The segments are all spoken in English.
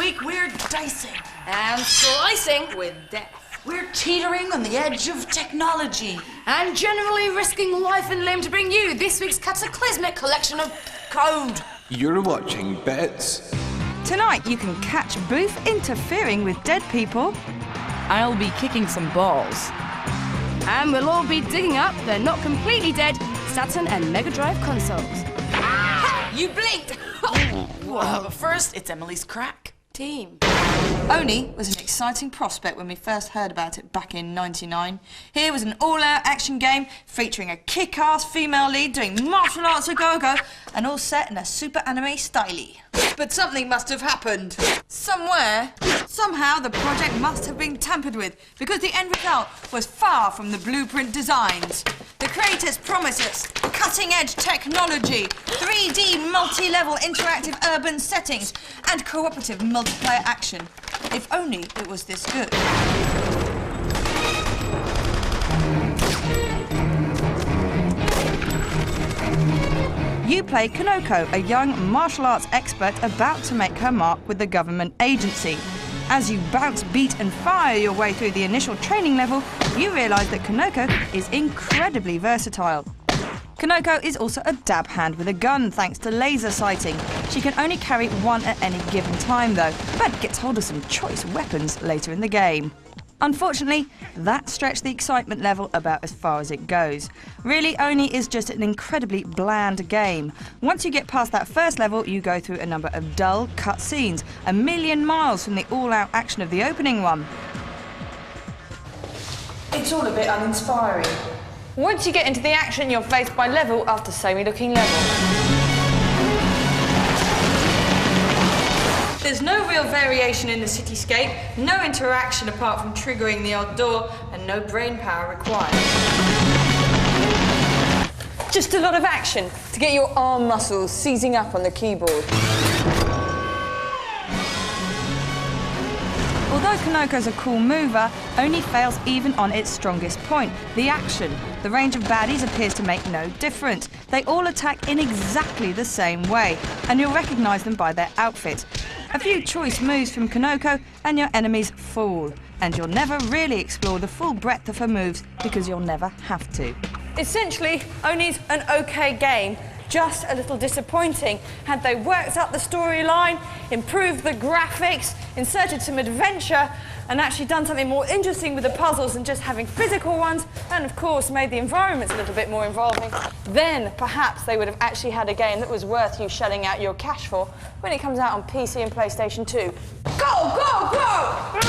week we're dicing. And slicing with death. We're teetering on the edge of technology. And generally risking life and limb to bring you this week's cataclysmic collection of code. You're watching Bits. Tonight you can catch Booth interfering with dead people. I'll be kicking some balls. And we'll all be digging up the not completely dead Saturn and Megadrive consoles. You blinked! But first, it's Emily's crack. Team. Oni was an exciting prospect when we first heard about it back in '99. Here was an all-out action game featuring a kick-ass female lead doing martial arts go-go and all set in a super anime style. But something must have happened. Somewhere. Somehow the project must have been tampered with because the end result was far from the blueprint designs. The creators promised us cutting-edge technology, 3D multi-level interactive urban settings and cooperative multiplayer action. If only it was this good. You play Konoko, a young martial arts expert about to make her mark with the government agency. As you bounce, beat and fire your way through the initial training level, you realise that Konoko is incredibly versatile. Konoko is also a dab hand with a gun thanks to laser sighting. She can only carry one at any given time though, but gets hold of some choice weapons later in the game. Unfortunately, that stretched the excitement level about as far as it goes. Really, Oni is just an incredibly bland game. Once you get past that first level, you go through a number of dull cutscenes, a million miles from the all-out action of the opening one. It's all a bit uninspiring. Once you get into the action, you're faced by level after samey-looking level. There's no real variation in the cityscape, no interaction apart from triggering the odd door, and no brain power required. Just a lot of action to get your arm muscles seizing up on the keyboard. Although Konoko's a cool mover, Oni fails even on its strongest point, the action. The range of baddies appears to make no difference. They all attack in exactly the same way, and you'll recognise them by their outfit. A few choice moves from Konoko and your enemies fall, and you'll never really explore the full breadth of her moves because you'll never have to. Essentially, Oni's an okay game, just a little disappointing. Had they worked up the storyline, improved the graphics, inserted some adventure, and actually done something more interesting with the puzzles than just having physical ones, and of course made the environments a little bit more involving, then perhaps they would have actually had a game that was worth you shelling out your cash for when it comes out on PC and PlayStation 2. Go, go, go!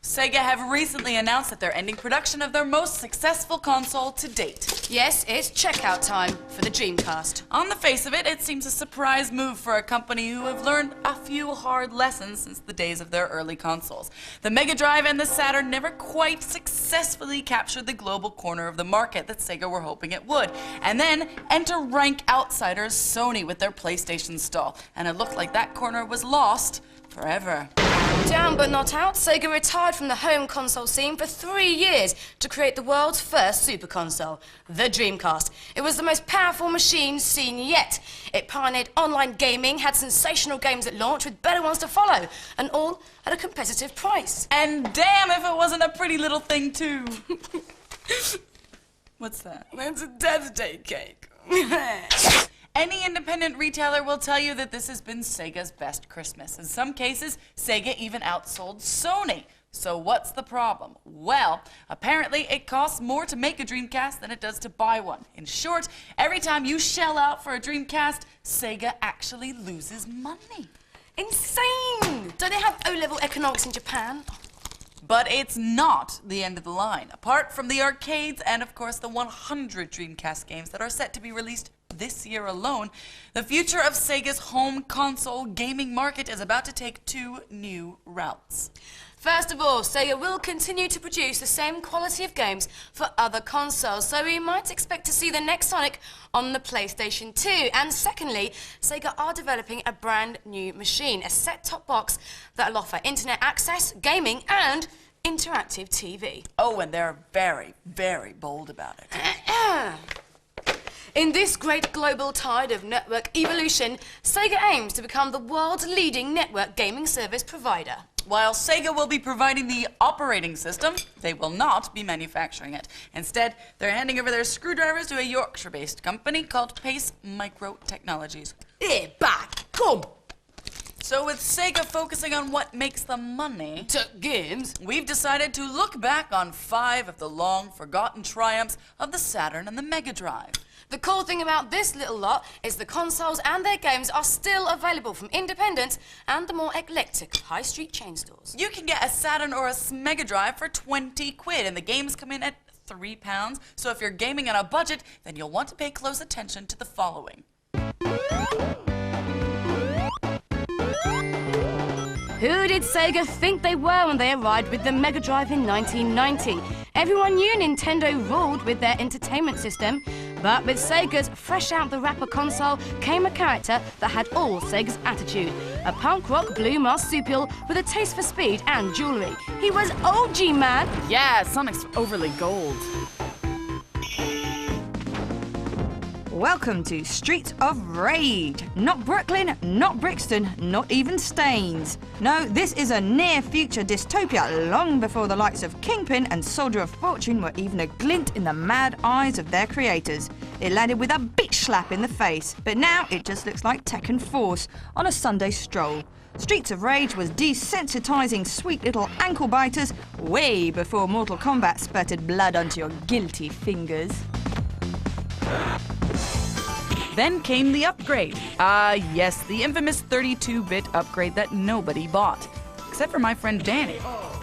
Sega have recently announced that they're ending production of their most successful console to date. Yes, it's checkout time for the Dreamcast. On the face of it, it seems a surprise move for a company who have learned a few hard lessons since the days of their early consoles. The Megadrive and the Saturn never quite successfully captured the global corner of the market that Sega were hoping it would. And then enter rank outsiders Sony with their PlayStation stall. And it looked like that corner was lost forever. Down but not out, Sega retired from the home console scene for 3 years to create the world's first super console, the Dreamcast. It was the most powerful machine seen yet. It pioneered online gaming, had sensational games at launch with better ones to follow, and all at a competitive price. And damn if it wasn't a pretty little thing too. What's that? It's a Death Day cake. Any independent retailer will tell you that this has been Sega's best Christmas. In some cases, Sega even outsold Sony. So what's the problem? Well, apparently it costs more to make a Dreamcast than it does to buy one. In short, every time you shell out for a Dreamcast, Sega actually loses money. Insane! Don't they have O-level economics in Japan? But it's not the end of the line. Apart from the arcades and, of course, the 100 Dreamcast games that are set to be released this year alone, the future of Sega's home console gaming market is about to take 2 new routes. First of all, Sega will continue to produce the same quality of games for other consoles, so we might expect to see the next Sonic on the PlayStation 2. And secondly, Sega are developing a brand new machine, a set-top box that'll offer internet access, gaming, and interactive TV. Oh, and they're very, very bold about it. In this great global tide of network evolution, Sega aims to become the world's leading network gaming service provider. While Sega will be providing the operating system, they will not be manufacturing it. Instead, they're handing over their screwdrivers to a Yorkshire-based company called Pace Micro Technologies. Back, come! So with Sega focusing on what makes them money, To games. we've decided to look back on 5 of the long-forgotten triumphs of the Saturn and the Megadrive. The cool thing about this little lot is the consoles and their games are still available from independent and the more eclectic high street chain stores. You can get a Saturn or a Megadrive for 20 quid, and the games come in at £3. So if you're gaming on a budget, then you'll want to pay close attention to the following. Who did Sega think they were when they arrived with the Megadrive in 1990? Everyone knew Nintendo ruled with their entertainment system, but with Sega's fresh-out-the-wrapper console came a character that had all Sega's attitude. A punk rock blue marsupial with a taste for speed and jewellery. He was OG, man! Yeah, Sonic's overly gold. Welcome to Streets of Rage. Not Brooklyn, not Brixton, not even Staines. No, this is a near-future dystopia long before the likes of Kingpin and Soldier of Fortune were even a glint in the mad eyes of their creators. It landed with a bitch slap in the face, but now it just looks like Tekken Force on a Sunday stroll. Streets of Rage was desensitizing sweet little ankle biters way before Mortal Kombat spurted blood onto your guilty fingers. Then came the upgrade. Ah, yes, the infamous 32-bit upgrade that nobody bought. Except for my friend Danny.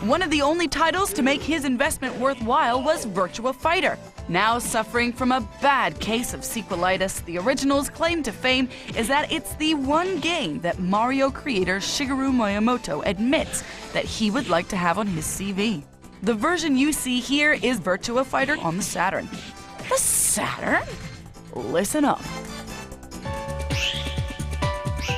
One of the only titles to make his investment worthwhile was Virtua Fighter. Now suffering from a bad case of sequelitis, the original's claim to fame is that it's the one game that Mario creator Shigeru Miyamoto admits that he would like to have on his CV. The version you see here is Virtua Fighter on the Saturn. The Saturn? Listen up.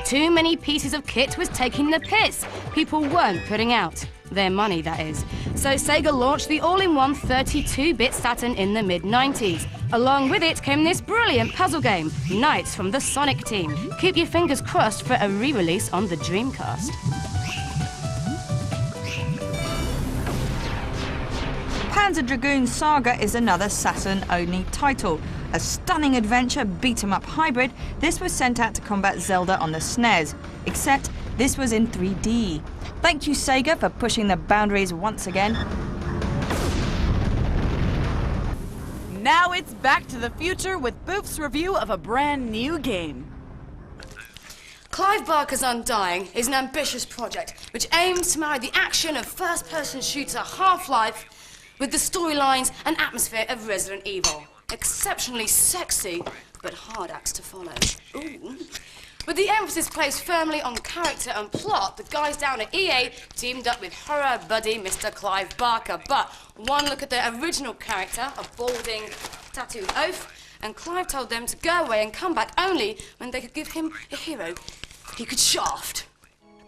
Too many pieces of kit was taking the piss. People weren't putting out their money, that is. So Sega launched the all-in-one 32-bit Saturn in the mid-90s. Along with it came this brilliant puzzle game, Knights from the Sonic team. Keep your fingers crossed for a re-release on the Dreamcast. Panzer Dragoon Saga is another Saturn-only title. A stunning adventure beat-em-up hybrid, this was sent out to combat Zelda on the SNES. Except this was in 3D. Thank you, Sega, for pushing the boundaries once again. Now it's Back to the Future with Boof's review of a brand new game. Clive Barker's Undying is an ambitious project which aims to marry the action of first-person shooter Half-Life with the storylines and atmosphere of Resident Evil. Exceptionally sexy, but hard acts to follow. Ooh. With the emphasis placed firmly on character and plot, the guys down at EA teamed up with horror buddy Mr. Clive Barker. But one look at their original character, a balding, tattooed oaf, and Clive told them to go away and come back only when they could give him a hero he could shaft.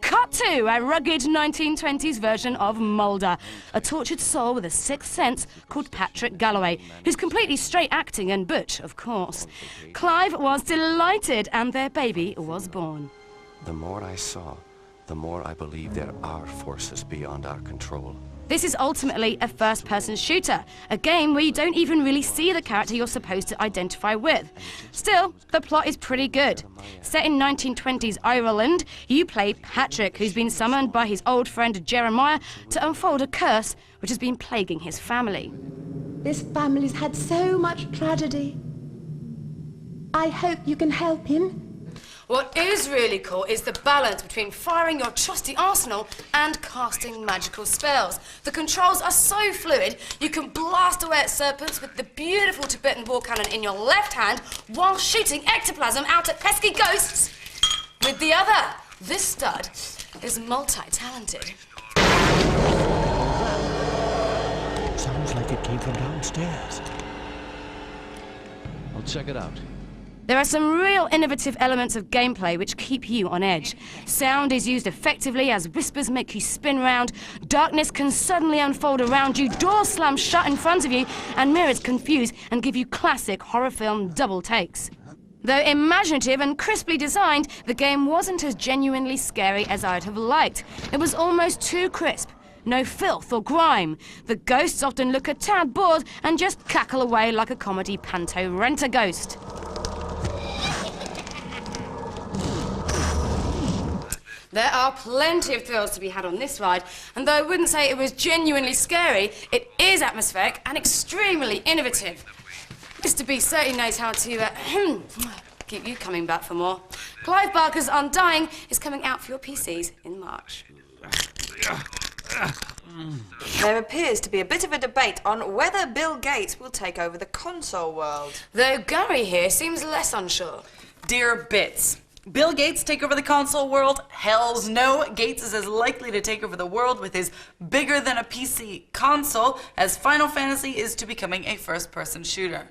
Cut to a rugged 1920s version of Mulder, a tortured soul with a sixth sense called Patrick Galloway, who's completely straight acting and butch, of course. Clive was delighted and their baby was born. The more I saw, the more I believed there are forces beyond our control. This is ultimately a first-person shooter, a game where you don't even really see the character you're supposed to identify with. Still, the plot is pretty good. Set in 1920s Ireland, you play Patrick, who's been summoned by his old friend Jeremiah to unfold a curse which has been plaguing his family. This family's had so much tragedy. I hope you can help him. What is really cool is the balance between firing your trusty arsenal and casting magical spells. The controls are so fluid, you can blast away at serpents with the beautiful Tibetan war cannon in your left hand while shooting ectoplasm out at pesky ghosts with the other. This stud is multi-talented. Sounds like it came from downstairs. I'll check it out. There are some real innovative elements of gameplay which keep you on edge. Sound is used effectively as whispers make you spin round, darkness can suddenly unfold around you, doors slam shut in front of you, and mirrors confuse and give you classic horror film double takes. Though imaginative and crisply designed, the game wasn't as genuinely scary as I'd have liked. It was almost too crisp. No filth or grime. The ghosts often look a tad bored and just cackle away like a comedy panto rent-a-ghost. There are plenty of thrills to be had on this ride, and though I wouldn't say it was genuinely scary, it is atmospheric and extremely innovative. Mr. B certainly knows how to keep you coming back for more. Clive Barker's Undying is coming out for your PCs in March. There appears to be a bit of a debate on whether Bill Gates will take over the console world. Though Gary here seems less unsure. Dear Bits, Bill Gates take over the console world? Hells no. Gates is as likely to take over the world with his bigger than a PC console as Final Fantasy is to becoming a first-person shooter.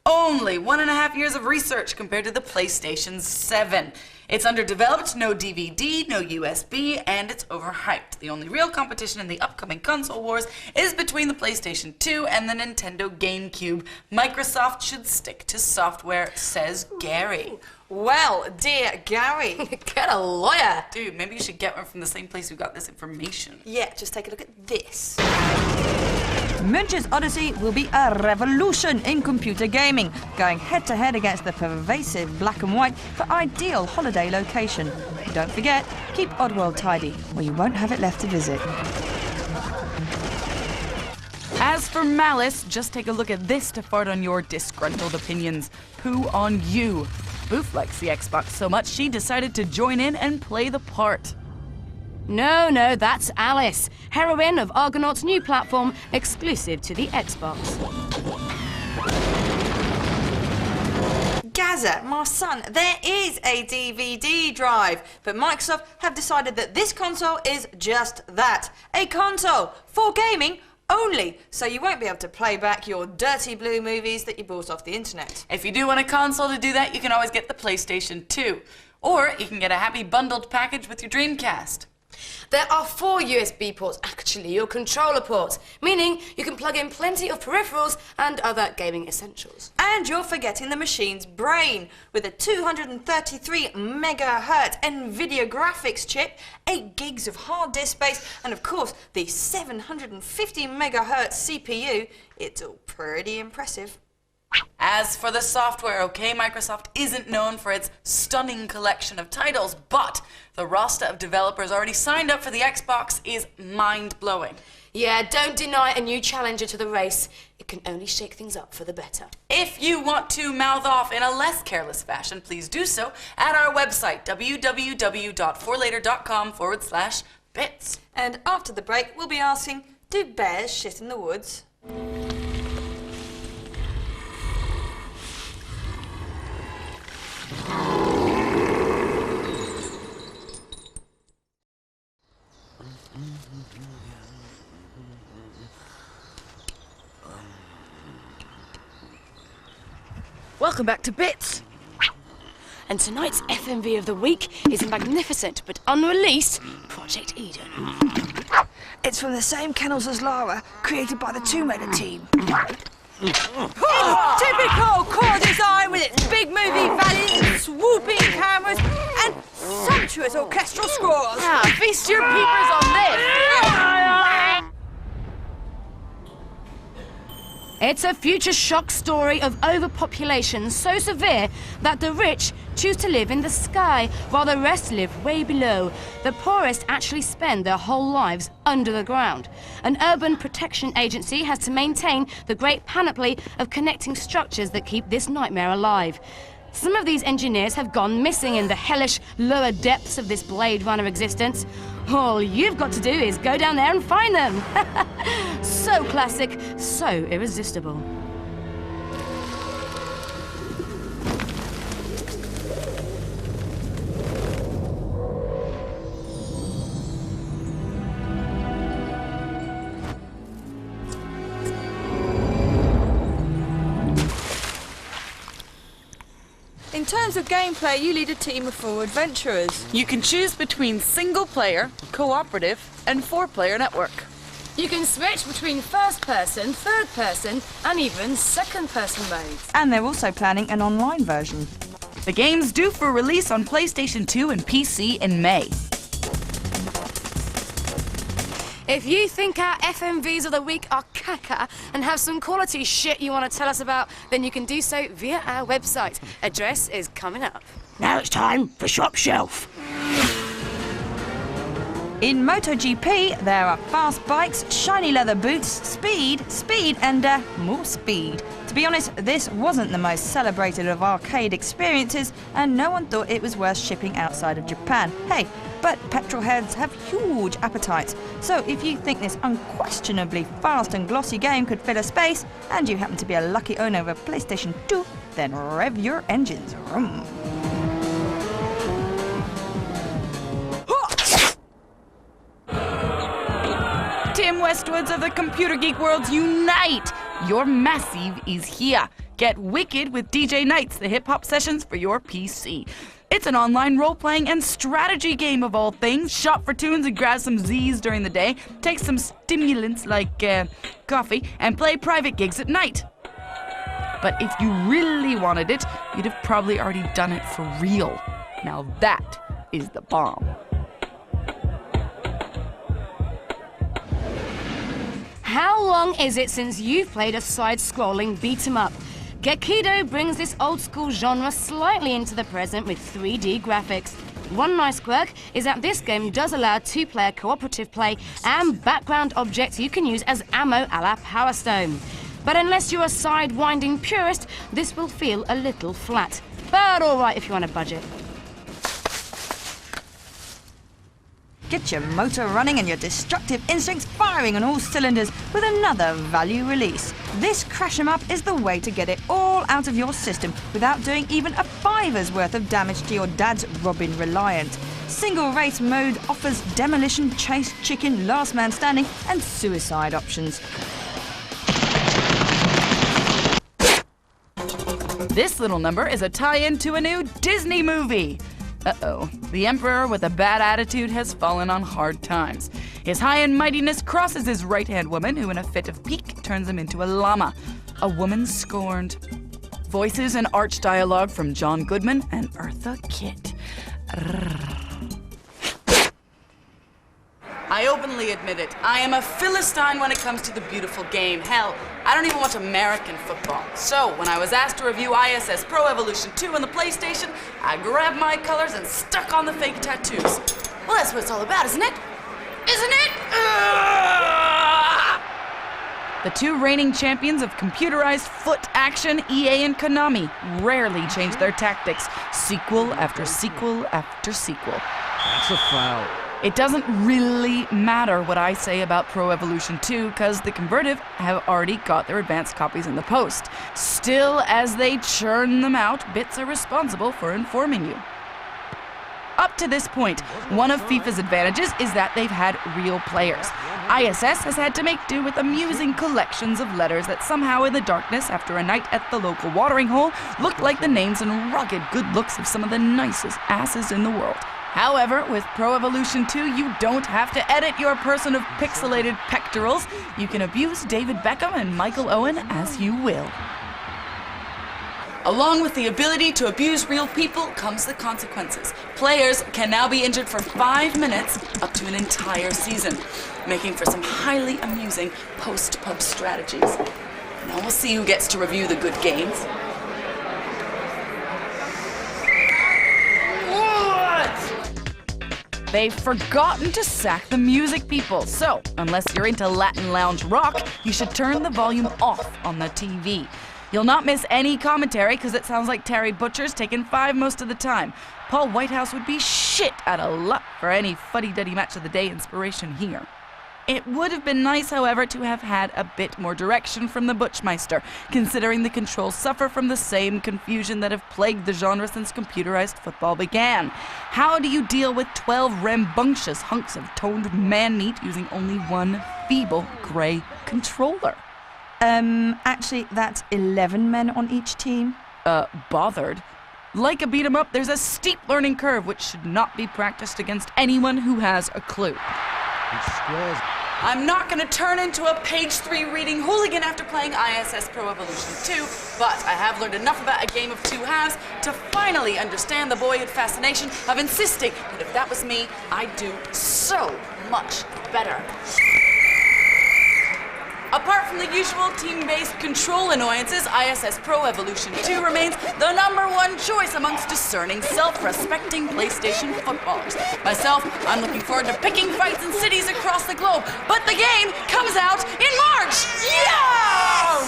Only 1.5 years of research compared to the PlayStation 7. It's underdeveloped, no DVD, no USB, and it's overhyped. The only real competition in the upcoming console wars is between the PlayStation 2 and the Nintendo GameCube. Microsoft should stick to software, says Gary. Well, dear Gary. Get a lawyer. Dude, maybe you should get one from the same place we got this information. Yeah, just take a look at this. Munch's Odyssey will be a revolution in computer gaming, going head-to-head against the pervasive black and white for ideal holiday location. Don't forget, keep Oddworld tidy, or you won't have it left to visit. As for Malice, just take a look at this to fart on your disgruntled opinions. Poo on you. Boof likes the Xbox so much she decided to join in and play the part. No, that's Alice, heroine of Argonaut's new platform, exclusive to the Xbox. Gaza, my son, there is a DVD drive, but Microsoft have decided that this console is just that, a console for gaming only, so you won't be able to play back your dirty blue movies that you bought off the internet. If you do want a console to do that, you can always get the PlayStation 2. Or you can get a happy bundled package with your Dreamcast. There are 4 USB ports, actually, your controller ports, meaning you can plug in plenty of peripherals and other gaming essentials. And you're forgetting the machine's brain, with a 233 megahertz NVIDIA graphics chip, 8 gigs of hard disk space, and of course the 750 megahertz CPU. It's all pretty impressive. As for the software, okay, Microsoft isn't known for its stunning collection of titles, but the roster of developers already signed up for the Xbox is mind-blowing. Yeah, don't deny a new challenger to the race. It can only shake things up for the better. If you want to mouth off in a less careless fashion, please do so at our website, www.forlater.com/bits. And after the break, we'll be asking, do bears shit in the woods? Welcome back to Bits. And tonight's FMV of the week is magnificent but unreleased Project Eden. It's from the same kennels as Lara, created by the Tomb Raider team. Typical core design with its big movie valleys, swooping cameras, and sumptuous orchestral scores. Feast your peepers on this. It's a future shock story of overpopulation so severe that the rich choose to live in the sky while the rest live way below. The poorest actually spend their whole lives under the ground. An urban protection agency has to maintain the great panoply of connecting structures that keep this nightmare alive. Some of these engineers have gone missing in the hellish lower depths of this Blade Runner existence. All you've got to do is go down there and find them. So classic, so irresistible. In terms of gameplay, you lead a team of 4 adventurers. You can choose between single player, cooperative, and 4-player network. You can switch between first person, third person, and even second person modes. And they're also planning an online version. The game's due for release on PlayStation 2 and PC in May. If you think our FMVs of the week are caca and have some quality shit you want to tell us about, then you can do so via our website. Address is coming up. Now it's time for Shop Shelf. In MotoGP, there are fast bikes, shiny leather boots, speed, and more speed. To be honest, this wasn't the most celebrated of arcade experiences, and no one thought it was worth shipping outside of Japan. Hey, but petrol heads have huge appetites, so if you think this unquestionably fast and glossy game could fill a space, and you happen to be a lucky owner of a PlayStation 2, then rev your engines. Vroom. Tim Westwoods of the Computer Geek Worlds unite! Your Massive is here. Get wicked with DJ Nights, the hip-hop sessions for your PC. It's an online role-playing and strategy game of all things. Shop for tunes and grab some Z's during the day. Take some stimulants like coffee and play private gigs at night. But if you really wanted it, you'd have probably already done it for real. Now that is the bomb. How long is it since you've played a side-scrolling beat-em-up? Gekido brings this old-school genre slightly into the present with 3D graphics. One nice quirk is that this game does allow 2-player cooperative play and background objects you can use as ammo a la Power Stone. But unless you're a side-winding purist, this will feel a little flat. But alright if you want a budget. Get your motor running and your destructive instincts firing on all cylinders with another value release. This Crash 'em Up is the way to get it all out of your system without doing even a $5's worth of damage to your dad's Robin Reliant. Single race mode offers demolition, chase, chicken, last man standing, and suicide options. This little number is a tie-in to a new Disney movie. Uh-oh, the Emperor with a bad attitude has fallen on hard times. His high and mightiness crosses his right-hand woman, who in a fit of pique turns him into a llama. A woman scorned. Voices and arch dialogue from John Goodman and Eartha Kitt. I openly admit it. I am a Philistine when it comes to the beautiful game. Hell, I don't even watch American football. So, when I was asked to review ISS Pro Evolution 2 on the PlayStation, I grabbed my colors and stuck on the fake tattoos. Well, that's what it's all about, isn't it? Isn't it? The two reigning champions of computerized foot action, EA and Konami, rarely change their tactics. Sequel after sequel after sequel. That's a foul. It doesn't really matter what I say about Pro Evolution 2 because the Convertive have already got their advanced copies in the post. Still, as they churn them out, Bits are responsible for informing you. Up to this point, one of FIFA's advantages is that they've had real players. ISS has had to make do with amusing collections of letters that somehow in the darkness after a night at the local watering hole looked like the names and rugged good looks of some of the nicest asses in the world. However, with Pro Evolution 2, you don't have to edit your person of pixelated pectorals. You can abuse David Beckham and Michael Owen as you will. Along with the ability to abuse real people comes the consequences. Players can now be injured for 5 minutes up to an entire season, making for some highly amusing post-pub strategies. Now we'll see who gets to review the good games. They've forgotten to sack the music people, so unless you're into Latin lounge rock, you should turn the volume off on the TV. You'll not miss any commentary because it sounds like Terry Butcher's taking 5 most of the time. Paul Whitehouse would be shit out of luck for any fuddy-duddy match of the day inspiration here. It would have been nice, however, to have had a bit more direction from the Butchmeister, considering the controls suffer from the same confusion that have plagued the genre since computerized football began. How do you deal with 12 rambunctious hunks of toned man-meat using only one feeble grey controller? Actually, that's 11 men on each team. Bothered. Like a beat 'em up, there's a steep learning curve which should not be practiced against anyone who has a clue. I'm not going to turn into a page 3 reading hooligan after playing ISS Pro Evolution 2, but I have learned enough about a game of two halves to finally understand the boyhood fascination of insisting that if that was me, I'd do so much better. Apart from the usual team-based control annoyances, ISS Pro Evolution 2 remains the #1 choice amongst discerning, self-respecting PlayStation footballers. Myself, I'm looking forward to picking fights in cities across the globe, but the game comes out in March! Yeah!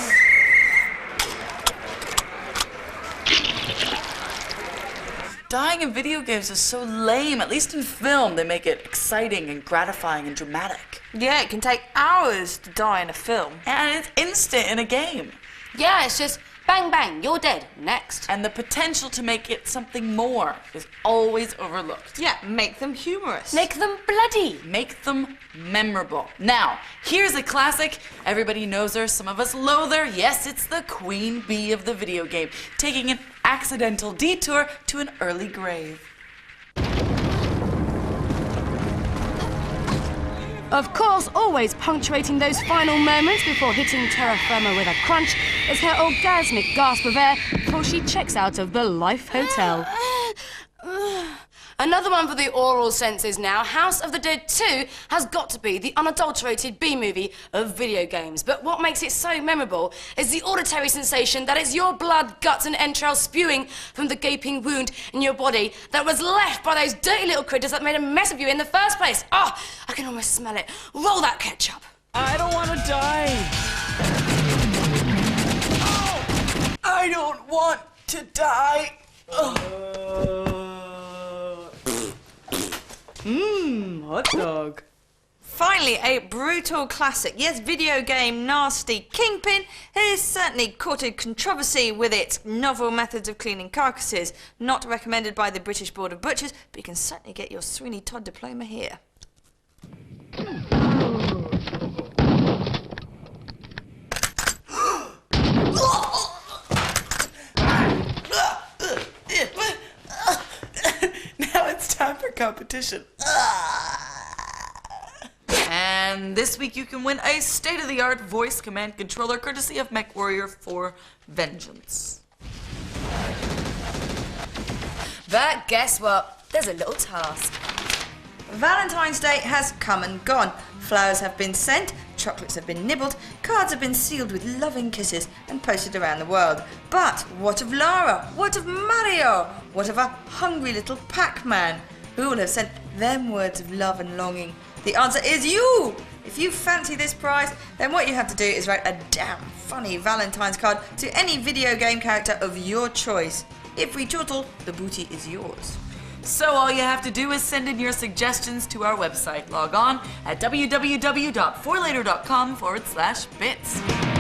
Dying in video games is so lame. At least in film, they make it exciting and gratifying and dramatic. Yeah, it can take hours to die in a film. And it's instant in a game. Yeah, it's just bang, bang, you're dead. Next. And the potential to make it something more is always overlooked. Yeah, make them humorous. Make them bloody. Make them memorable. Now, here's a classic. Everybody knows her, some of us loathe her. Yes, it's the queen bee of the video game, taking an accidental detour to an early grave. Of course, always punctuating those final moments before hitting terra firma with a crunch is her orgasmic gasp of air before she checks out of the Life Hotel. Another one for the oral senses now. House of the Dead 2 has got to be the unadulterated B-movie of video games. But what makes it so memorable is the auditory sensation that it's your blood, guts and entrails spewing from the gaping wound in your body that was left by those dirty little critters that made a mess of you in the first place. Oh, I can almost smell it. Roll that ketchup. I don't want to die. Oh, I don't want to die. Hot dog. Finally, a brutal classic. Yes, video game nasty Kingpin has certainly courted controversy with its novel methods of cleaning carcasses. Not recommended by the British Board of Butchers, but you can certainly get your Sweeney Todd diploma here. Now it's time for competition. And this week you can win a state-of-the-art voice command controller courtesy of MechWarrior 4 Vengeance. But guess what? There's a little task. Valentine's Day has come and gone. Flowers have been sent, chocolates have been nibbled, cards have been sealed with loving kisses and posted around the world. But what of Lara? What of Mario? What of our hungry little Pac-Man? Who will have sent them words of love and longing? The answer is you! If you fancy this prize, then what you have to do is write a damn funny Valentine's card to any video game character of your choice. If we chortle, the booty is yours. So all you have to do is send in your suggestions to our website. Log on at www.forlater.com/bits.